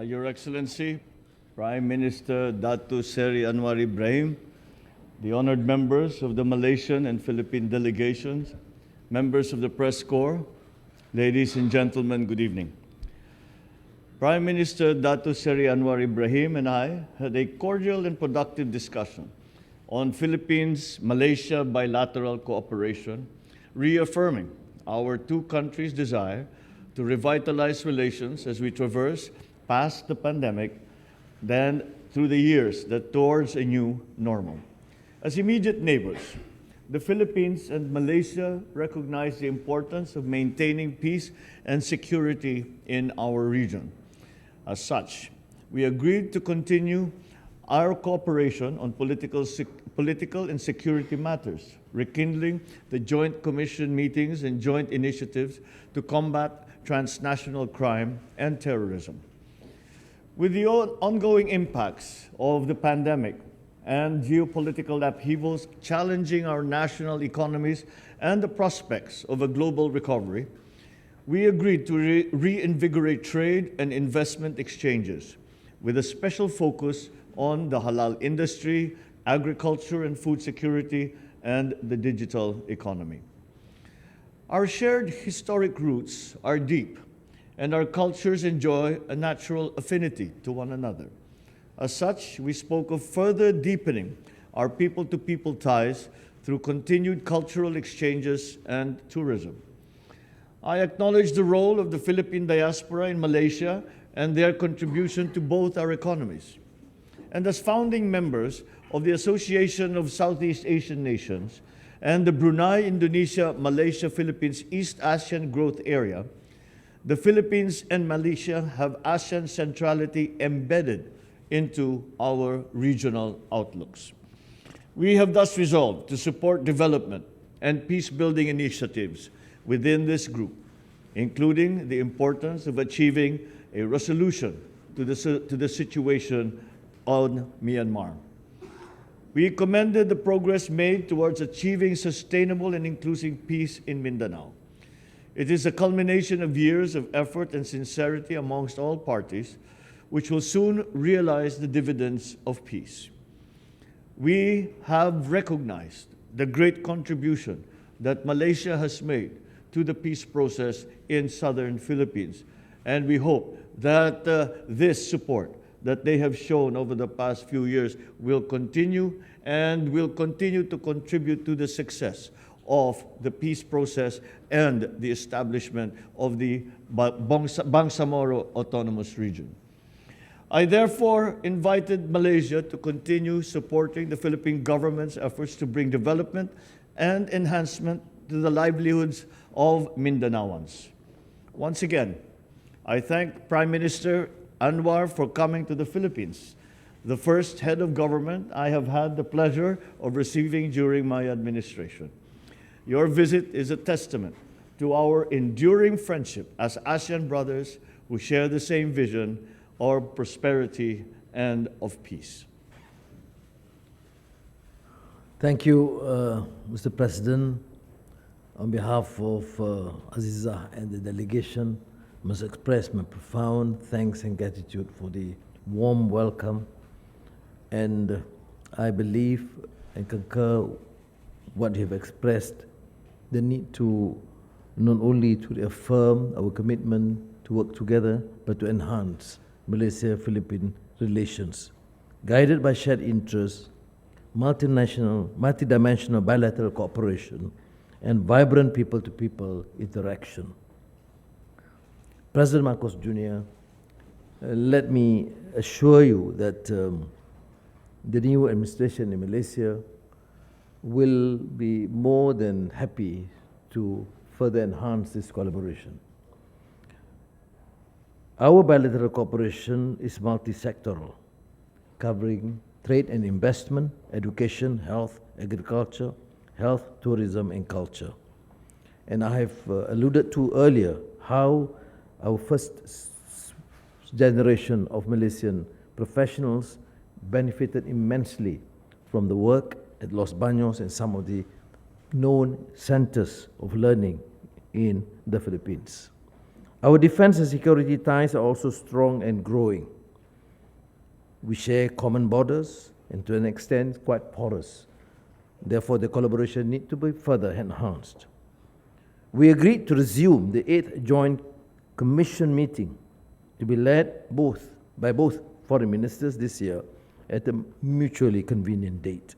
Your Excellency, Prime Minister Datuk Seri Anwar Ibrahim, the honored members of the Malaysian and Philippine delegations, members of the press corps, ladies and gentlemen, good evening. Prime Minister Datuk Seri Anwar Ibrahim and I had a cordial and productive discussion on Philippines-Malaysia bilateral cooperation, reaffirming our two countries' desire to revitalize relations as we traverse past the pandemic, then through the years that towards a new normal. As immediate neighbors, the Philippines and Malaysia recognize the importance of maintaining peace and security in our region. As such, we agreed to continue our cooperation on political and security matters, rekindling the joint commission meetings and joint initiatives to combat transnational crime and terrorism. With the ongoing impacts of the pandemic and geopolitical upheavals challenging our national economies and the prospects of a global recovery, we agreed to reinvigorate trade and investment exchanges with a special focus on the halal industry, agriculture and food security, and the digital economy. Our shared historic roots are deep, and our cultures enjoy a natural affinity to one another. As such, we spoke of further deepening our people-to-people ties through continued cultural exchanges and tourism. I acknowledge the role of the Philippine diaspora in Malaysia and their contribution to both our economies. And as founding members of the Association of Southeast Asian Nations and the Brunei, Indonesia, Malaysia, Philippines East Asian Growth Area, the Philippines and Malaysia have ASEAN centrality embedded into our regional outlooks. We have thus resolved to support development and peace-building initiatives within this group, including the importance of achieving a resolution to the situation on Myanmar. We commended the progress made towards achieving sustainable and inclusive peace in Mindanao. It is a culmination of years of effort and sincerity amongst all parties, which will soon realize the dividends of peace. We have recognized the great contribution that Malaysia has made to the peace process in southern Philippines, and we hope that this support that they have shown over the past few years will continue and will continue to contribute to the success of the peace process and the establishment of the Bangsamoro Autonomous Region. I therefore invited Malaysia to continue supporting the Philippine government's efforts to bring development and enhancement to the livelihoods of Mindanaoans. Once again, I thank Prime Minister Anwar for coming to the Philippines, the first head of government I have had the pleasure of receiving during my administration. Your visit is a testament to our enduring friendship as ASEAN brothers who share the same vision of prosperity and of peace. Thank you, Mr. President. On behalf of Aziza and the delegation, I must express my profound thanks and gratitude for the warm welcome. And I believe and concur what you have expressed, the need to not only to reaffirm our commitment to work together, but to enhance Malaysia-Philippine relations, guided by shared interests, multidimensional bilateral cooperation, and vibrant people-to-people interaction. President Marcos Jr., let me assure you that the new administration in Malaysia will be more than happy to further enhance this collaboration. Our bilateral cooperation is multi-sectoral, covering trade and investment, education, health, agriculture, health, tourism, and culture. And I have alluded to earlier how our first generation of Malaysian professionals benefited immensely from the work at Los Baños and some of the known centers of learning in the Philippines. Our defense and security ties are also strong and growing. We share common borders and to an extent quite porous. Therefore, the collaboration needs to be further enhanced. We agreed to resume the 8th Joint Commission meeting to be led by both foreign ministers this year at a mutually convenient date.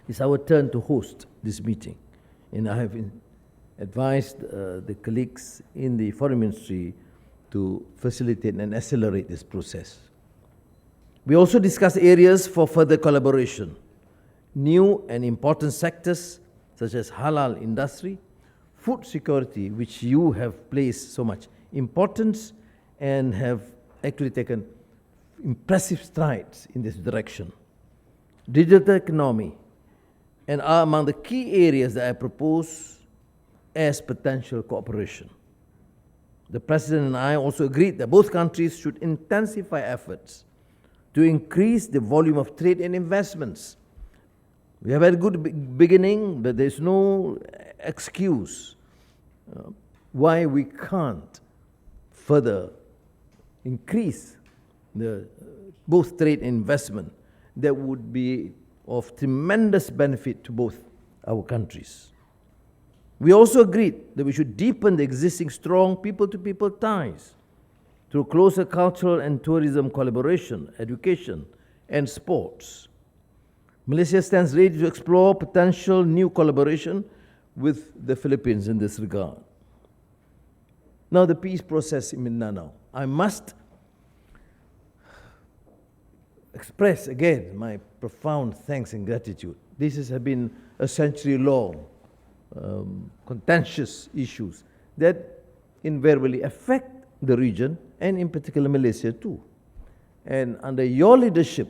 It's our turn to host this meeting, and I have advised the colleagues in the Foreign Ministry to facilitate and accelerate this process. We also discussed areas for further collaboration, new and important sectors such as halal industry, food security, which you have placed so much importance and have actually taken impressive strides in this direction. Digital economy, and are among the key areas that I propose as potential cooperation. The President and I also agreed that both countries should intensify efforts to increase the volume of trade and investments. We have had a good beginning, but there's no excuse why we can't further increase the both trade and investment that would be of tremendous benefit to both our countries. We also agreed that we should deepen the existing strong people-to-people ties through closer cultural and tourism collaboration, education, and sports. Malaysia stands ready to explore potential new collaboration with the Philippines in this regard. Now, the peace process in Mindanao. I must express again my profound thanks and gratitude. This has been a century-long contentious issues that invariably affect the region and in particular Malaysia too. And under your leadership,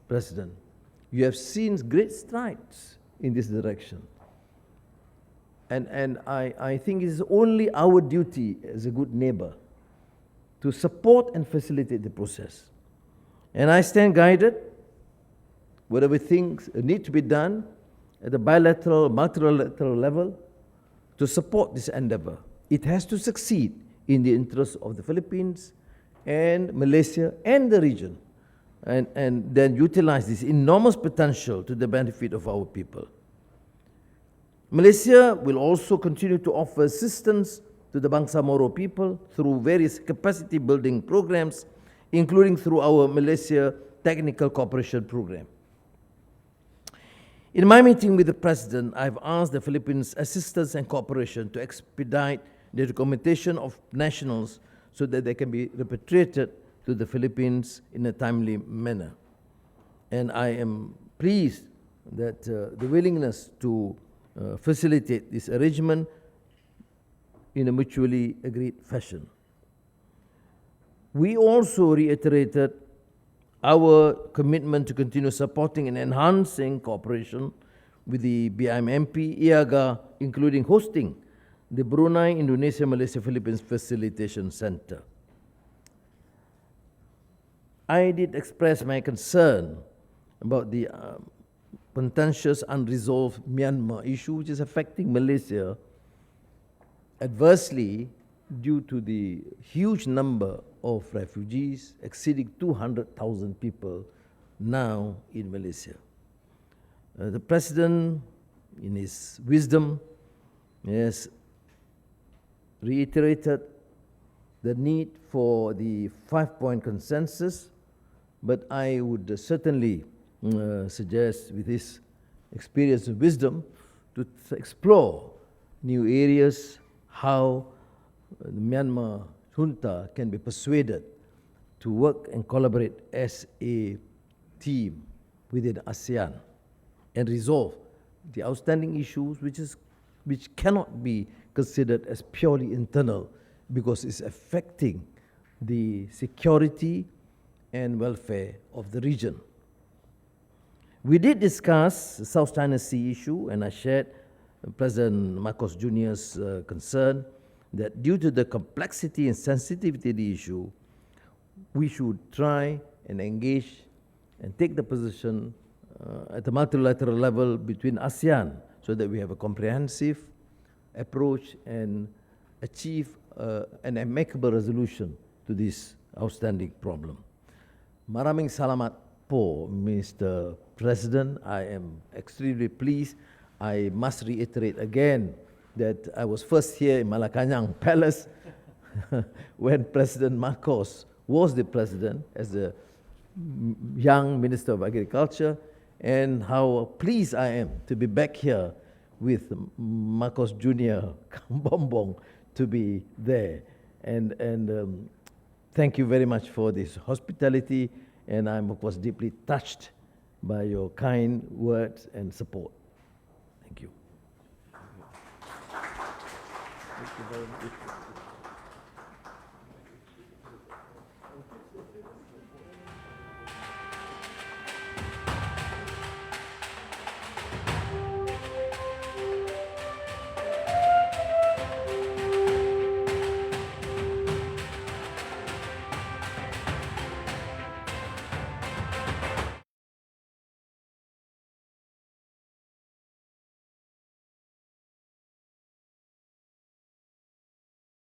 President, you have seen great strides in this direction. And I think it is only our duty as a good neighbor to support and facilitate the process. And I stand guided, whatever things need to be done at the bilateral, multilateral level to support this endeavor. It has to succeed in the interest of the Philippines and Malaysia and the region, and then utilize this enormous potential to the benefit of our people. Malaysia will also continue to offer assistance to the Bangsa Moro people through various capacity building programs, including through our Malaysia Technical Cooperation Program. In my meeting with the President, I've asked the Philippines assistance and cooperation to expedite the documentation of nationals so that they can be repatriated to the Philippines in a timely manner. And I am pleased that the willingness to facilitate this arrangement in a mutually agreed fashion. We also reiterated our commitment to continue supporting and enhancing cooperation with the BIMMP, IAGA, including hosting the Brunei, Indonesia, Malaysia, Philippines Facilitation Center. I did express my concern about the contentious, unresolved Myanmar issue, which is affecting Malaysia adversely due to the huge number of refugees, exceeding 200,000 people now in Malaysia. The President, in his wisdom, has reiterated the need for the 5-point consensus, but I would certainly suggest, with his experience and wisdom, to explore new areas, how the Myanmar junta can be persuaded to work and collaborate as a team within ASEAN and resolve the outstanding issues which cannot be considered as purely internal because it's affecting the security and welfare of the region. We did discuss the South China Sea issue, and I shared President Marcos Jr.'s concern that due to the complexity and sensitivity of the issue, we should try and engage and take the position at the multilateral level between ASEAN so that we have a comprehensive approach and achieve an amicable resolution to this outstanding problem. Maraming salamat po, Mr. President. I am extremely pleased. I must reiterate again that I was first here in Malacañang Palace when President Marcos was the president as the young Minister of Agriculture, and how pleased I am to be back here with Marcos Jr. Kambombong to be there. And thank you very much for this hospitality, and I'm of course deeply touched by your kind words and support. Thank you. Thank you very much.